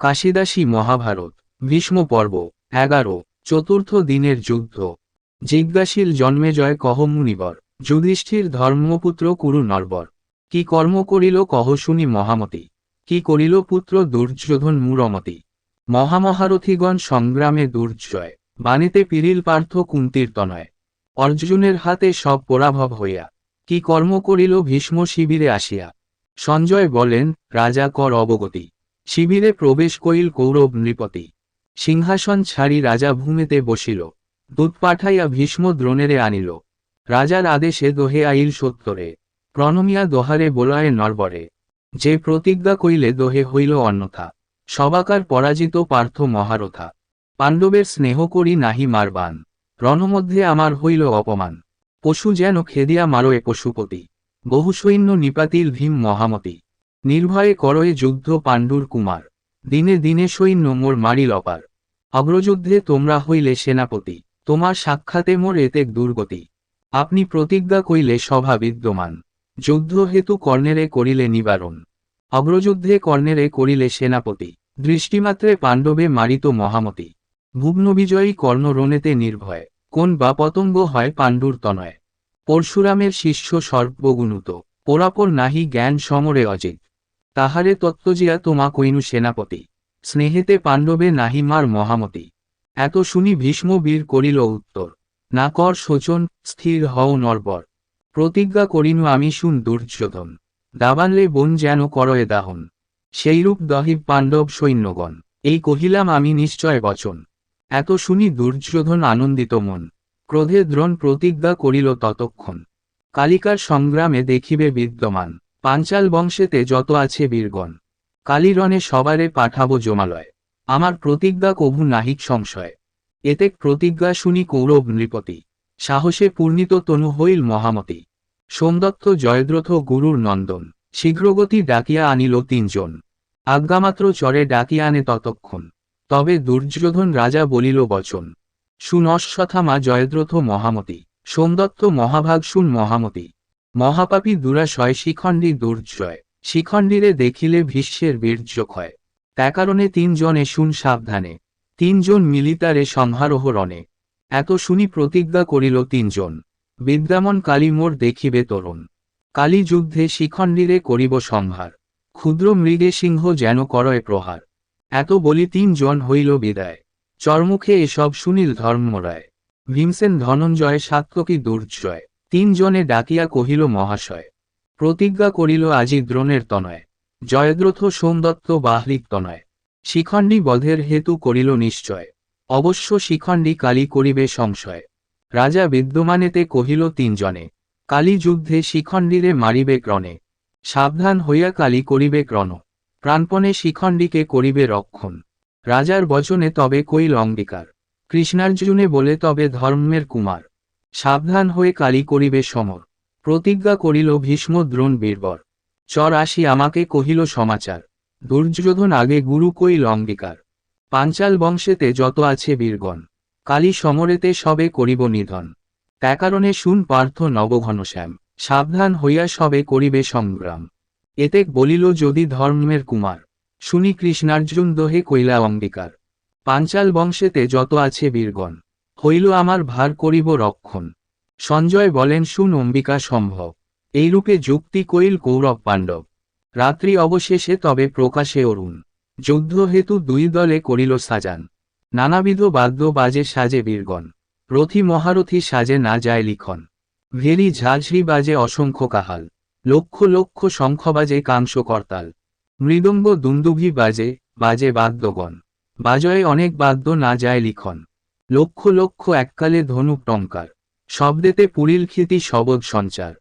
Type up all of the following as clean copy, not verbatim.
কাশিদাসী মহাভারত ভীষ্ম পর্ব 11 চতুর্থ দিনের যুদ্ধ। জিজ্ঞাসিল জন্মেজয় কহ মুনিবর, যুধিষ্ঠির ধর্মপুত্র কুরু নরবর। কি কর্ম করিল কহ শুনি মহামতি, কি করিল পুত্র দুর্যোধন মুরমতি। মহামহারথীগণ সংগ্রামে দুর্জয়, বাণীতে পিরিল পার্থ কুন্তীর তনয়। অর্জুনের হাতে সব পরাভব হইয়া, কি কর্ম করিল ভীষ্ম শিবিরে আসিয়া। সঞ্জয় বলেন, রাজা কর অবগতি, শিবিরে প্রবেশ করিল কৌরব নৃপতি। সিংহাসন ছাড়ি রাজা ভূমিতে বসিল, দূত পাঠাইয়া ভীষ্ম দ্রোণেরে আনিল। রাজার আদেশে দোহে আইল সত্তরে, প্রণমিয়া দোহারে বোলায় নরবরে। যে প্রতিজ্ঞা কইলে দোহে হইল অন্যথা, সবাকার পরাজিত পার্থ মহারথা। পাণ্ডবের স্নেহ করি নাহি মারবান, রণমধ্যে আমার হইল অপমান। পশু যেন খেদিয়া মারোয়ে পশুপতি, বহু সৈন্য নিপাতিল ভীম মহামতি। নির্ভয়ে করয়ে যুদ্ধ পাণ্ডুর কুমার, দিনে দিনে সৈন্য মোর মারিল অপার। অগ্রযুদ্ধে তোমরা হইলে সেনাপতি, তোমার সাক্ষাতে মোর এতেক দুর্গতি। আপনি প্রতিজ্ঞা কইলে সভা বিদ্যমান, যুদ্ধ হেতু কর্ণেরে করিলে নিবারণ। অগ্রযুদ্ধে কর্ণেরে করিলে সেনাপতি, দৃষ্টিমাত্রে পাণ্ডবে মারিত মহামতি। ভুগ্নবিজয়ী কর্ণ রণেতে নির্ভয়, কোন বা পতঙ্গ হয় পাণ্ডুর তনয়। পরশুরামের শিষ্য সর্বগুণুত, পরাপর নাহি জ্ঞান সমরে অজিত। তাহারে তত্ত্বজিয়া তোমা কইনু সেনাপতি, স্নেহেতে পাণ্ডবে নাহি মার মহামতি। এত শুনি ভীষ্ম বীর করিল উত্তর, না কর শোচন, স্থির হও নরবর। প্রতিজ্ঞা করিনু আমি শুন দুর্যোধন, দাবানলে বন যেন করয়ে দাহন। সেইরূপ দহিব পাণ্ডব সৈন্যগণ, এই কহিলাম আমি নিশ্চয় বচন। এত শুনি দুর্যোধন আনন্দিত মন, ক্রোধে দ্রোণ প্রতিজ্ঞা করিল ততক্ষণ। কালিকার সংগ্রামে দেখিবে বিদ্যমান, পাঞ্চাল বংশেতে যত আছে বীরগণ। কালিরণে সবারে পাঠাবো জমালয়, আমার প্রতিজ্ঞা কভু নাহিক সংশয়। এতেক প্রতিজ্ঞা শুনি কৌরব নৃপতি, সাহসে পূর্ণিত তনু হইল মহামতি। সোমদত্ত জয়দ্রথ গুরুর নন্দন, শীঘ্রগতি ডাকিয়া আনিল তিনজন। আজ্ঞামাত্র চরে ডাকিয়া আনে ততক্ষণ, তবে দুর্যোধন রাজা বলিল বচন। শুন অশ্বত্থামা জয়দ্রথ মহামতি, সোমদত্ত মহাভাগ শুন মহামতি। মহাপাপী দুরাশয় শিখণ্ডী দুর্জয়, শিখণ্ডীরে দেখিলে ভীষ্মের বীর্য ক্ষয়। ত্যাকারণে তিনজনে শুন সাবধানে, তিনজন মিলিতারে সংহারহ রণে। এত শুনি প্রতিজ্ঞা করিল তিনজন, বিদ্যামন কালী মোর দেখিবে তরুণ। কালী যুদ্ধে শিখণ্ডীরে করিব সংহার, ক্ষুদ্র মৃগে সিংহ যেন করয় প্রহার। এত বলি তিনজন হইল বিদায়, চরমুখে এসব শুনিল ধর্মরায়। ভীমসেন ধনঞ্জয় সাত্ত্বকী দুর্জয়, তিনজনে ডাকিয়া কহিল মহাশয়। প্রতিজ্ঞা করিল আজি দ্রোণের তনয়, জয়দ্রথ সোমদত্ত বাহ্লিক তনয়। শিখণ্ডী বধের হেতু করিল নিশ্চয়, অবশ্য শিখণ্ডী কালী করিবে সংশয়। রাজা বিদ্যমানেতে কহিল তিনজনে, কালী যুদ্ধে শিখণ্ডীরে মারিবে ক্রণে। সাবধান হইয়া কালী করিবে ক্রণ, প্রাণপণে শিখণ্ডীকে করিবে রক্ষণ। রাজার বচনে তবে কইল অঙ্গীকার, কৃষ্ণার্জুনে বলে তবে ধর্মের কুমার। সাবধান হয়ে কালী করিবে সমর, প্রতিজ্ঞা করিল ভীষ্ম দ্রোণ বীরবর। চর আসি আমাকে কহিল সমাচার, দুর্যোধন আগে গুরু কইল অঙ্গীকার। পাঞ্চাল বংশেতে যত আছে বীরগণ, কালী সমরেতে সবে করিব নিধন। ত্যাকারণে শুন পার্থ নবঘনশ্যাম, সাবধান হইয়া সবে করিবে সংগ্রাম। এতেক বলিল যদি ধর্মের কুমার, শুনি কৃষ্ণার্জুন দোহে কইলা অঙ্গীকার। পাঞ্চাল বংশেতে যত আছে বীরগণ, হইল আমার ভার করিব রক্ষণ। সঞ্জয় বলেন শুন অম্বিকা সম্ভব, এইরূপে যুক্তি কইল কৌরব পাণ্ডব। রাত্রি অবশেষে তবে প্রকাশে অরুণ, যুদ্ধ হেতু দুই দলে করিল সাজান। নানাবিধ বাদ্য বাজে সাজে বীরগণ, রথী মহারথী সাজে না যায় লিখন। ভেরি ঝাঝরি বাজে অসংখ্য কাহাল, লক্ষ লক্ষ শঙ্খ বাজে কাংস করতাল। মৃদঙ্গ দুন্দুভি বাজে, বাজে বাদ্যগণ, বাজয়ে অনেক বাদ্য না যায় লিখন। লক্ষ লক্ষ এককালে ধনুক টঙ্কার, শব্দেতে পুরিল খ্যাতি শবদ সঞ্চার।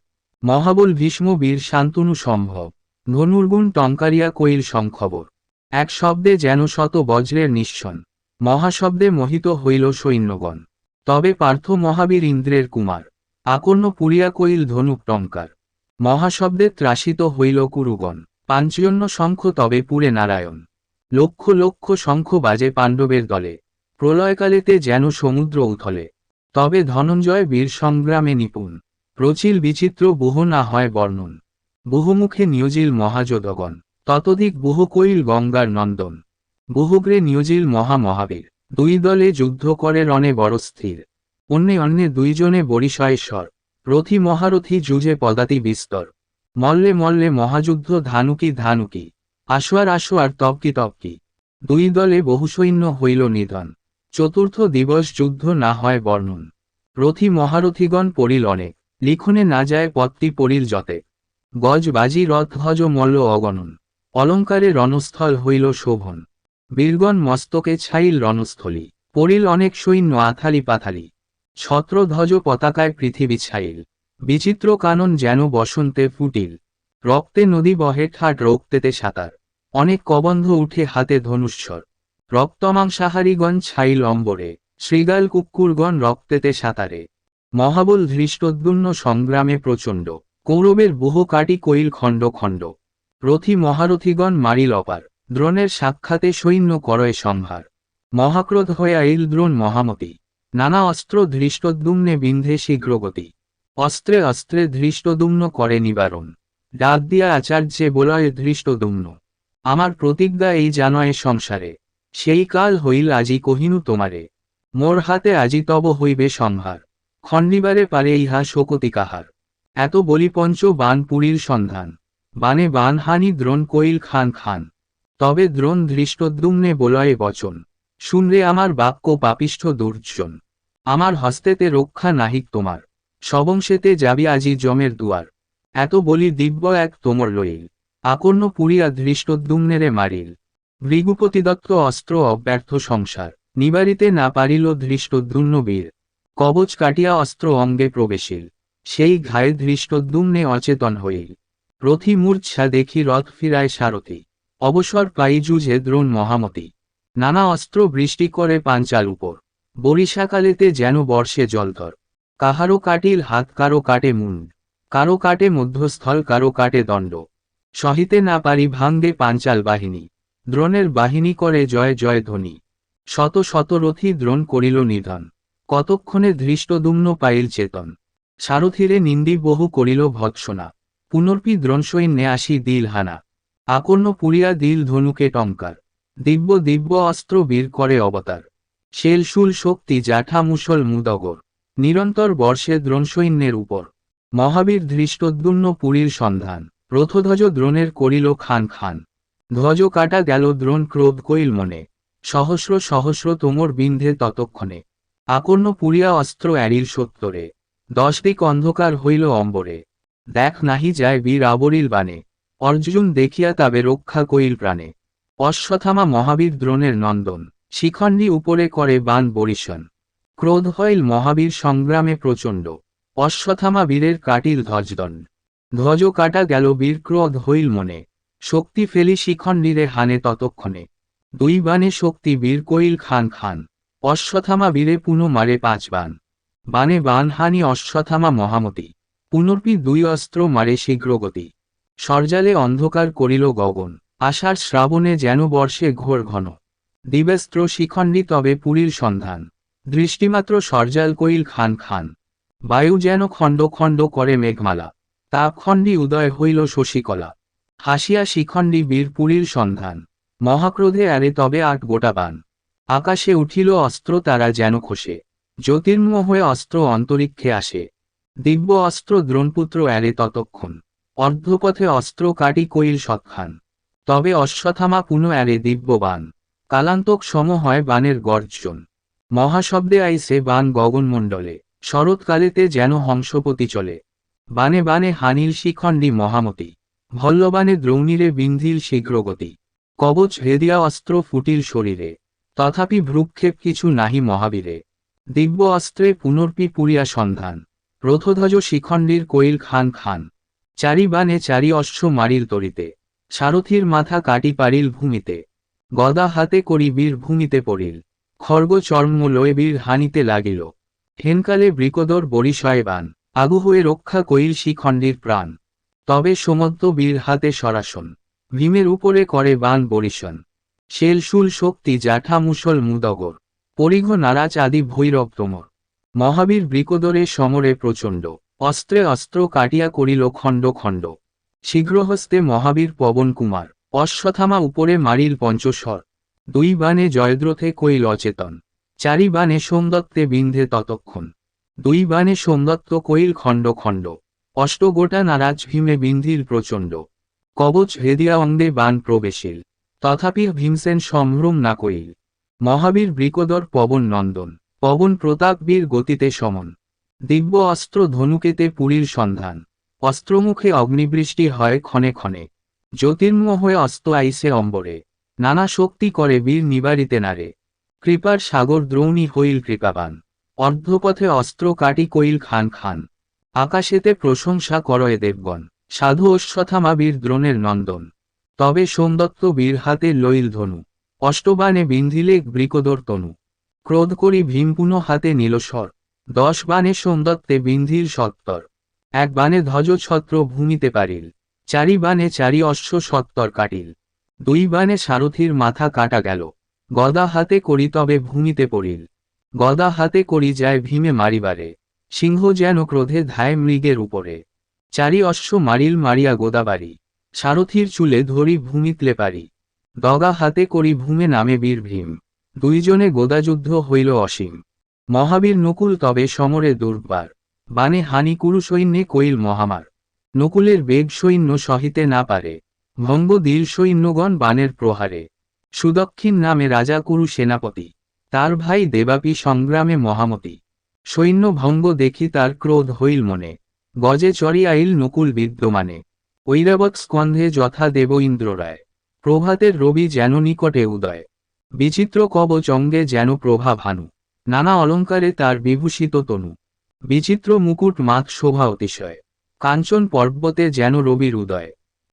মহাবল ভীষ্ম বীর শান্তনু সম্ভব, ধনুর্গুণ টঙ্কারিয়া কইল সংখবর। এক শব্দে যেন শত বজ্রের নিঃসন, মহাশব্দে মোহিত হইল সৈন্যগণ। তবে পার্থ মহাবীর ইন্দ্রের কুমার, আকর্ণ পুরিয়া কইল ধনুক টঙ্কার। মহাশব্দে ত্রাসিত হইল কুরুগণ, পাঞ্চজন্য শঙ্খ তবে পুরে নারায়ণ। লক্ষ লক্ষ শঙ্খ বাজে পাণ্ডবের দলে, প্রলয়কালেতে যেন সমুদ্র উথলে। তবে ধনঞ্জয় বীর সংগ্রামে নিপুণ, প্রচিল বিচিত্র বহু না হয় বর্ণন। বহুমুখে নিয়োজিল মহাযোধগণ, ততোধিক বহু কইল গঙ্গার নন্দন। বহুগ্রে নিয়োজিল মহাবীর। দুই দলে যুদ্ধ করে রণে বড় স্থির। অন্যে অন্যে দুইজনে বরিশায়েশ্বর। রথী মহারথী যুজে পদাতি বিস্তর। মল্লে মল্লে মহাযুদ্ধ ধানুকি ধানুকি। আশোয়ার আশোয়ার তবকি তবকি। দুই দলে বহু সৈন্য হইল নিধন। চতুর্থ দিবস যুদ্ধ না হয় বর্ণন। রথী মহারথীগণ পড়িল অনেক। লিখনে না যায় পত্তি পড়িল যতে। গজ বাজি রথ ধ্বজ মল্ল অগণন। অলঙ্কারে রণস্থল হইল শোভন। বীরগণ মস্তকে ছাইল রণস্থলী। পড়িল অনেক সৈন্য আথালি পাথালি। ছত্রধ্বজ পতাকায় পৃথিবী ছাইল। বিচিত্র কানন যেন বসন্তে ফুটিল। রক্তে নদী বহে ঠাট রক্তেতে সাঁতার। অনেক কবন্ধ উঠে হাতে ধনুষ্বর। রক্তমাংসাহারীগণ ছাইল অম্বরে। শৃগাল কুক্কুরগণ রক্তেতে সাঁতারে। মহাবল ধৃষ্টদ্যুম্ন সংগ্রামে প্রচণ্ড। কৌরবের বহু কাটি কইল খণ্ড খণ্ড। রথী মহারথীগণ মারিল অপার। দ্রোণের সাক্ষাতে সৈন্য করয় সংহার। মহাক্রোধ হয়ে আইল দ্রোণ মহামতি। নানা অস্ত্র ধৃষ্টদ্যুম্নে বিন্ধে শীঘ্রগতি। অস্ত্রে অস্ত্রে ধৃষ্টদ্যুম্ন করে নিবারণ। ডাক দিয়া আচার্যে বলয় ধৃষ্টদ্যুম্ন। আমার প্রতিজ্ঞা এই জানয় সংসারে। সেই কাল হইল আজি কহিনু তোমারে। মোর হাতে আজি তব হইবে সংহার। খণ্ডিবারে পারে ইহা শোকতি কাহার। এত বলি পঞ্চ বান পুরীর সন্ধান। বানে বান হানি দ্রোণ কইল খান খান। তবে দ্রোণ ধৃষ্টদ্যুম্নে বলয়ে বচন। শুনরে আমার বাক্য পাপিষ্ঠ দুর্জন। আমার হস্তেতে রক্ষা নাহিক তোমার। সবংশেতে যাবি আজি যমের দুয়ার। এত বলি দিব্য এক তোমর লইল। আকর্ণ পুরিয়া ধৃষ্টদ্যুম্নেরে মারিল। ভৃগুপতিদত্ত অস্ত্র অব্যর্থ সংসার। নিবারিতে না পারিল ধৃষ্টদ্যুম্ন বীর। কবচ কাটিয়া অস্ত্র অঙ্গে প্রবেশিল। সেই ঘায়ে ধৃষ্টদ্যুম্নে অচেতন হইল। রথী মূর্ছা দেখি রথ ফিরায় সারথি। অবসর পাই যুঝে দ্রোণ মহামতি। নানা অস্ত্র বৃষ্টি করে পাঞ্চাল উপর। বরিশাকালেতে যেন বর্ষে জলধর। কাহারো কাটিল হাত কারো কাটে মুন্ড। কারো কাটে মধ্যস্থল কারো কাটে দণ্ড। সহিতে না পারি ভাঙ্গে পাঞ্চাল বাহিনী। দ্রোণের বাহিনী করে জয় জয় ধ্বনি। শত শত রথী দ্রোণ করিল নিধন। কতক্ষণে ধৃষ্টদ্যুম্ন পাইল চেতন। সারথিরে নিন্দি বহু করিল ভৎসনা। পুনর্পি দ্রোণসৈন্যে আসি দিল হানা। আকর্ণ পুরিয়া দিল ধনুকে টঙ্কার। দিব্য দিব্য অস্ত্র বীর করে অবতার। শেলশুল শক্তি জাঠা মুসল মুদগর। নিরন্তর বর্ষে দ্রোণসৈন্যের উপর। মহাবীর ধৃষ্টদ্যুম্ন পুরীর সন্ধান। রথধ্বজ দ্রোণের করিল খান খান। ধ্বজ কাটা গেল দ্রোণ ক্রোধ কইল মনে। সহস্র সহস্র তোমর বিন্ধে ততক্ষণে। আকর্ণ পুরিয়া অস্ত্র এড়িল সত্তরে। 10 দিক অন্ধকার হইল অম্বরে। দেখ নাহি যায় বীর আবরিল বানে। অর্জুন দেখিয়া তাবে রক্ষা কইল প্রাণে। অশ্বত্থামা মহাবীর দ্রোণের নন্দন। শিখণ্ডী উপরে করে বাণ বরিশন। ক্রোধ হইল মহাবীর সংগ্রামে প্রচণ্ড। অশ্বত্থামা বীরের কাটিল ধ্বজদণ্ড। ধ্বজ কাটা গেল বীর ক্রোধ হইল মনে। শক্তি ফেলি শিখণ্ডীরে হানে ততক্ষণে। দুই বাণে শক্তি বীর কইল খান খান। অশ্বত্থামা বীরে পুনঃ মারে 5 বাণ। বাণে বাণ হানি অশ্বত্থামা মহামতি। পুনর্পি 2 অস্ত্র মারে শীঘ্রগতি। সরজালে অন্ধকার করিল গগন। আষাঢ় শ্রাবণে যেন বর্ষে ঘোর ঘন। দিব্যাস্ত্র শিখণ্ডী তবে পুরীর সন্ধান। দৃষ্টিমাত্র সরজাল কইল খান খান। বায়ু যেন খণ্ড খণ্ড করে মেঘমালা। তাপখণ্ডী উদয় হইল শশীকলা। হাসিয়া শিখণ্ডী বীর পুরীর সন্ধান। মহাক্রোধে আরে তবে 8 গোটা বাণ। আকাশে উঠিল অস্ত্র তারা যেন খসে। জ্যোতির্ময় হয়ে অস্ত্র অন্তরিক্ষে আসে। দিব্য অস্ত্র দ্রোণপুত্র এরে ততক্ষণ। অর্ধপথে অস্ত্র কাটি কইল সৎখান। তবে অশ্বত্থামা পুনঃ এরে দিব্য বাণ। কালান্তক সম হয় বাণের গর্জন। মহাশব্দে আইসে বাণ গগনমণ্ডলে। শরৎকালেতে যেন হংসপতি চলে। বাণে বাণে হানিল শিখণ্ডী মহামতি। ভল্লবাণে দ্রৌণীরে বিন্ধিল শীঘ্রগতি। কবচ ভেদিয়া অস্ত্র ফুটিল শরীরে। তথাপি ভ্রুক্ষেপ কিছু নাহি মহাবীরে। দিব্য অস্ত্রে পুনর্পি পুরিয়া সন্ধান। রথধ্বজ শিখণ্ডীর কইল খান খান। চারি বাণে চারি অশ্ব মারিল তরিতে। সারথীর মাথা কাটি পারিল ভূমিতে। গদা হাতে করি বীর ভূমিতে পড়িল। খর্গ চর্ম লয়ে বীর হানিতে লাগিল। হেনকালে বৃকদর বরিশায় বাণ। আগু হয়ে রক্ষা কইল শিখণ্ডীর প্রাণ। তবে সমত্ত বীর হাতে সরাসন। ভীমের উপরে করে বাণ বরিশন। শেলশুল শক্তি জাঠা মুসল মুদগর। পরিঘ নারাজ আদি ভৈরব তোমর। মহাবীর বৃকদরে সমরে প্রচণ্ড। অস্ত্রে অস্ত্র কাটিয়া করিল খণ্ড খণ্ড। শীঘ্রহস্তে মহাবীর পবন কুমার। অশ্বত্থামা উপরে মারিল পঞ্চস্বর। দুই বানে জয়দ্রথে কইল অচেতন, চারি বানে সোমদত্তে বিন্ধে ততক্ষণ। দুই বানে সোমদত্ত কইল খণ্ড খণ্ড, অষ্টগোটা নারাজ ভীমে বিন্ধিল প্রচণ্ড। কবচ ভেদিয়া অঙ্গে বান প্রবেশিল, তথাপি ভীমসেন সম্ভ্রম না কইল। মহাবীর বৃকোদর পবন নন্দন, পবন প্রতাপ বীর গতিতে সমন। দিব্য অস্ত্র ধনুকেতে পুরীর সন্ধান, অস্ত্রমুখে অগ্নিবৃষ্টি হয় ক্ষণে ক্ষণে। জ্যোতির্ময় অস্ত আইসে অম্বরে, নানা শক্তি করে বীর নিবারিতে নারে। কৃপার সাগর দ্রৌণী হইল কৃপাবান, অর্ধপথে অস্ত্র কাটি কইল খান খান। আকাশেতে প্রশংসা করয়ে দেবগণ, সাধু অশ্বত্থামা বীর দ্রোণের নন্দন। তবে সোমদত্ত বীর হাতে লইল ধনু, অষ্টবানে বিন্ধিলে বৃকোদর তনু। ক্রোধ করি ভীম পুনঃ হাতে নিল স্বর, 10 বানে সোমদত্তে বিন্ধিল সত্তর। 1 বানে ধ্বজ ছত্র ভূমিতে পারিল, 4 বানে 4 অশ্ব সত্তর কাটিল। 2 বানে সারথির মাথা কাটা গেল, গদা হাতে করি তবে ভূমিতে পড়িল। গদা হাতে করি যায় ভীমে মারিবারে, সিংহ যেন ক্রোধে ধায় মৃগের উপরে। 4 অশ্ব মারিল মারিয়া গোদাবাড়ি, সারথির চুলে ধরি ভূমিতলে পারি। দগা হাতে করি ভূমে নামে বীর ভীম, 2 জনে গোদাযুদ্ধ হইল অসীম। মহাবীর নকুল তবে সমরে দুর্বার, বানে হানি কুরু সৈন্যে কইল মহামার। নকুলের বেগ সৈন্য সহিতে না পারে, ভঙ্গ দিল সৈন্যগণ বানের প্রহারে। সুদক্ষিণ নামে রাজা কুরু সেনাপতি, তার ভাই দেবাপী সংগ্রামে মহামতি। সৈন্য ভঙ্গ দেখি তার ক্রোধ হইল মনে, গজে চড়ি আইল নকুল বিদ্যমানে। ঐরাবত স্কন্ধে যথা দেব ইন্দ্ররায়, প্রভাতের রবি যেন নিকটে উদয়। বিচিত্র কবচ অঙ্গে যেন প্রভা ভানু, নানা অলঙ্কারে তার বিভূষিত তনু। বিচিত্র মুকুট মাথ শোভা অতিশয়, কাঞ্চন পর্বতে যেন রবির উদয়।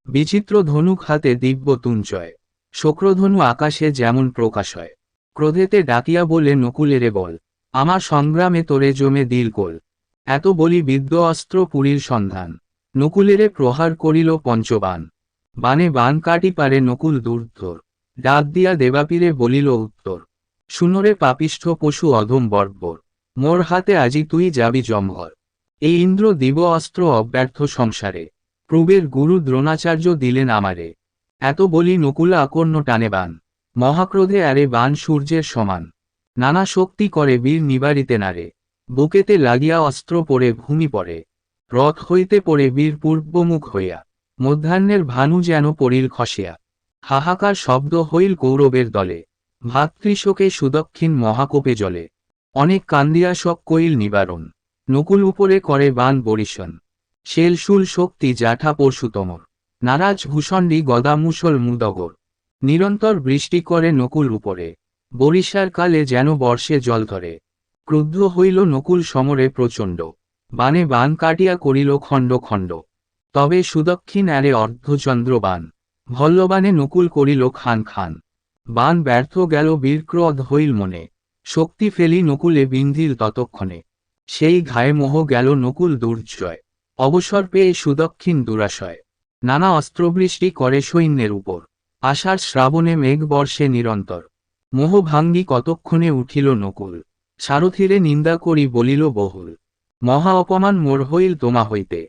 বিচিত্র ধনুক হাতে দিব্য তুঞ্চয়, শুক্রধনু আকাশে যেমন প্রকাশ হয়। ক্রোধেতে ডাকিয়া বলে নকুলেরে বল, আমার সংগ্রামে তোরে জমে দিল কোল। এত বলি বিদ্য অস্ত্র পুরীর সন্ধান, নকুলেরে প্রহার করিল পঞ্চবান। বানে বান কাটি পারে নকুল দুর্ধর, ডাক দিয়া দেবাপীরে বলিল উত্তর। শুনরে পাপিষ্ঠ পশু অধম বর্বর, মোর হাতে আজি তুই যাবি জমঘর। এই ইন্দ্র দিব অস্ত্র অব্যর্থ সংসারে, প্রবের গুরু দ্রোণাচার্য দিলেন আমারে। এত বলি নকুল আকর্ণ টানে বান, মহাক্রোধে আরে বান সূর্যের সমান। নানা শক্তি করে বীর নিবারিতে নারে, বুকেতে লাগিয়া অস্ত্র পড়ে ভূমি পড়ে। রথ হইতে পড়ে বীর পূর্বমুখ হইয়া, মধ্যাহ্নের ভানু যেন পড়িল খসিয়া। হাহাকার শব্দ হইল কৌরবের দলে, ভাতৃশোকে সুদক্ষিণ মহাকোপে জলে। অনেক কান্দিয়া শোক কইল নিবারণ, নকুল উপরে করে বান বরিশন। শেলশুল শক্তি জাঠা পরশুতমর, নারাজ ভূষণ্ডী গদা মুসল মুদগর। নিরন্তর বৃষ্টি করে নকুল উপরে, বরিশার কালে যেন বর্ষে জল ধরে। ক্রুদ্ধ হইল নকুল সমরে প্রচণ্ড, বানে বান কাটিয়া করিল খণ্ড খণ্ড। তবে সুদক্ষিণ আরে অর্ধচন্দ্র বান, ভল্লবানে নকুল করিল খান খান। বান ব্যর্থ গেল বীর ক্রোধ হইল মনে, শক্তি ফেলি নকুলে বিন্ধিল ততক্ষণে। সেই ঘায়ে মোহ গেল নকুল দুর্জয়, অবসর পেয়ে সুদক্ষিণ দুরাশয়। নানা অস্ত্রবৃষ্টি করে সৈন্যের উপর, আষাঢ় শ্রাবণে মেঘ বর্ষে নিরন্তর। মোহ ভাঙ্গি কতক্ষণে উঠিল নকুল, সারথিরে নিন্দা করি বলিল বহুল। মহা অপমান মোর হইল তোমা হইতে,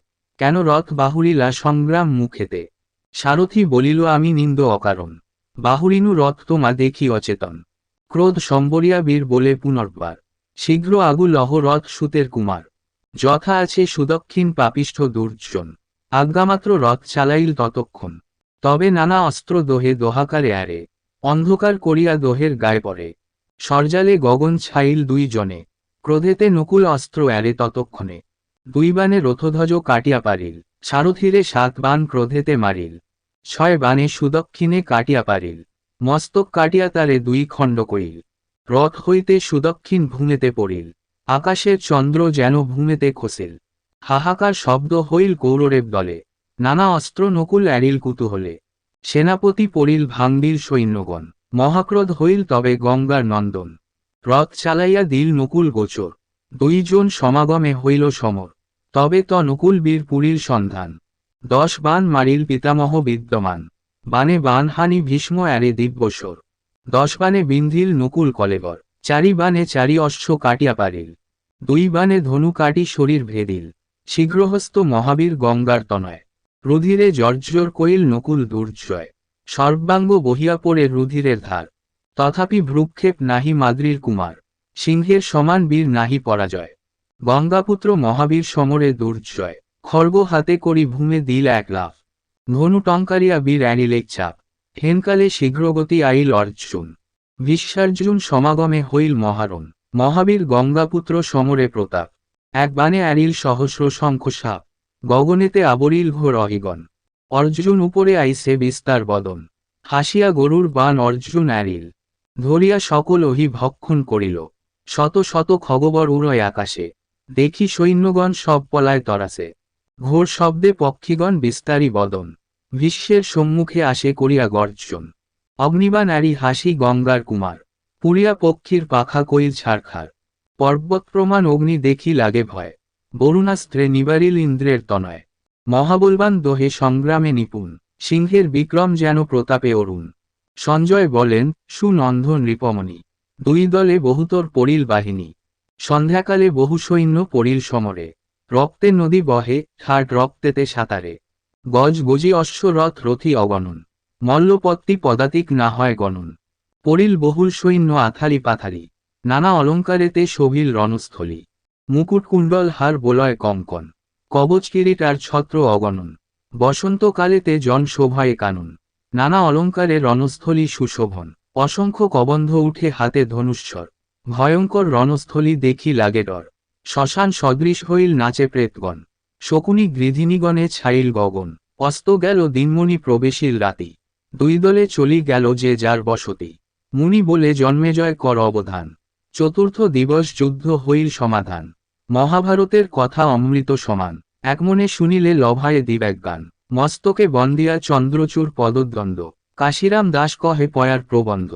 কেন রথ বাহুরিলা সংগ্রাম মুখেতে। সারথি বলিল আমি নিন্দ অকারণ, বাহুরিনু রথ তোমা দেখি অচেতন। ক্রোধ সম্বরিয়া বীর বলে পুনর্বার, শীঘ্র আগু লহ রথ সুতের কুমার। যথা আছে সুদক্ষিণ পাপিষ্ঠ দুর্জন, আজ্ঞামাত্র রথ চালাইল ততক্ষণ। তবে নানা অস্ত্র দোহে দোহাকারে আরে, অন্ধকার করিয়া দোহের গায়ে পড়ে। সরজালে গগন ছাইল 2 জনে, ক্রোধেতে নকুল অস্ত্র আরে ততক্ষণে। 2 বানে রথধ্বজ কাটিয়া পারিল, সারথিরে 7 বান ক্রোধেতে মারিল। 6 বানে সুদক্ষিণে কাটিয়া পারিল, মস্তক কাটিয়া তারে 2 খণ্ড কইল। রথ হইতে সুদক্ষিণ ভূমেতে পড়িল, আকাশের চন্দ্র যেন ভূমেতে খসিল। হাহাকার শব্দ হইল কৌরবের দলে, নানা অস্ত্র নকুল এড়িল কুতূহলে। সেনাপতি পড়িল ভাঙ্গিল সৈন্যগণ, মহাক্রোধ হইল তবে গঙ্গার নন্দন। রথ চালাইয়া দিল নকুল গোচর, 2 জন সমাগমে হইল সমর। তবে নকুল বীর পুরীর সন্ধান, 10 বান মারিল পিতামহ বিদ্যমান। বানে বান হানি ভীষ্ম এড়ে দিব্যস্বর, 10 বানে বিন্ধিল নকুল কলেবর। 4 বানে 4 অশ্ব কাটিয়া পারিল, 2 বানে ধনু কাটি শরীর ভেদিল। শীঘ্রহস্ত মহাবীর গঙ্গার তনয়, রুধিরে জর্জর কইল নকুল দুর্জয়। সর্বাঙ্গ বহিয়া পড়ে রুধিরের ধার, তথাপি ভ্রুক্ষেপ নাহি মাদ্রির কুমার, সিংহের সমান বীর নাহি পরাজয়। গঙ্গাপুত্র মহাবীর সমরে দুর্জয়, খর্গ হাতে করি ভূমে দিল এক লাফ। ধনু টঙ্কারিয়া বীর অ্যানিলেক চাপ, হেনকালে শীঘ্রগতি আইল অর্জুন। বিশ্বার্জুন সমাগমে হইল মহারণ, মহাবীর গঙ্গাপুত্র সমরে প্রতাপ। এক বাণে অ্যারিল সহস্র শঙ্খ সাপ, গগনেতে আবরিল ঘোর অহিগণ। অর্জুন উপরে আইসে বিস্তার বদন, হাসিয়া গরুর বাণ অর্জুন অ্যারিল। ধরিয়া সকল অহি ভক্ষণ করিল, শত শত খগবর উড়য় আকাশে। দেখি সৈন্যগণ সব পলায় তরাসে, ঘোর শব্দে পক্ষীগণ বিস্তারী বদন। বিশ্বের সম্মুখে আসে করিয়া গর্জন, অগ্নিবাণ অ্যারি হাসি গঙ্গার কুমার। পুরিয়া পক্ষীর পাখা কইল ছারখার, পর্বত প্রমাণ অগ্নি দেখি লাগে ভয়। বরুণাস্ত্রে নিবারিল ইন্দ্রের তনয়, মহাবলবান দোহে সংগ্রামে নিপুণ। সিংহের বিক্রম যেন প্রতাপে অরুণ। সঞ্জয় বলেন, সুনন্ধ নৃপমণি, দুই দলে বহুতর পড়িল বাহিনী। সন্ধ্যাকালে বহু সৈন্য পড়িল সমরে, রক্তে নদী বহে ঠাট রক্তেতে সাঁতারে। গজ গজি অশ্বরথ রথি অগণন, মল্লপত্তি পদাতিক না হয় গণন। পড়িল বহুল সৈন্য আথালি পাথালি, নানা অলঙ্কারেতে শোভিল রণস্থলী। মুকুট কুণ্ডল হার বোলয় কঙ্কন, কবচ কিরিট আর ছত্র অগণন। বসন্তকালেতে জন শোভায়ে কানন, নানা অলঙ্কারে রণস্থলী সুশোভন। অসংখ্য কবন্ধ উঠে হাতে ধনুষ্বর, ভয়ঙ্কর রণস্থলী দেখি লাগে ডর। শ্মশান সদৃশ হইল নাচে প্রেতগণ, শকুনি গৃধিনীগণে ছাইল গগন। অস্ত গেল দিনমণি প্রবেশিল রাতি, দুই দলে চলি গেল যে যার বসতি। মুনি বলে জন্মেজয় কর অবধান, চতুর্থ দিবস যুদ্ধ হইল সমাধান। মহাভারতের কথা অমৃত সমান, একমনে শুনিলে লভায়ে দিব্যাজ্ঞান। মস্তকে বন্দিয়া চন্দ্রচূড় পদদ্বন্দ্ব, কাশিরাম দাস কহে পয়ার প্রবন্ধ।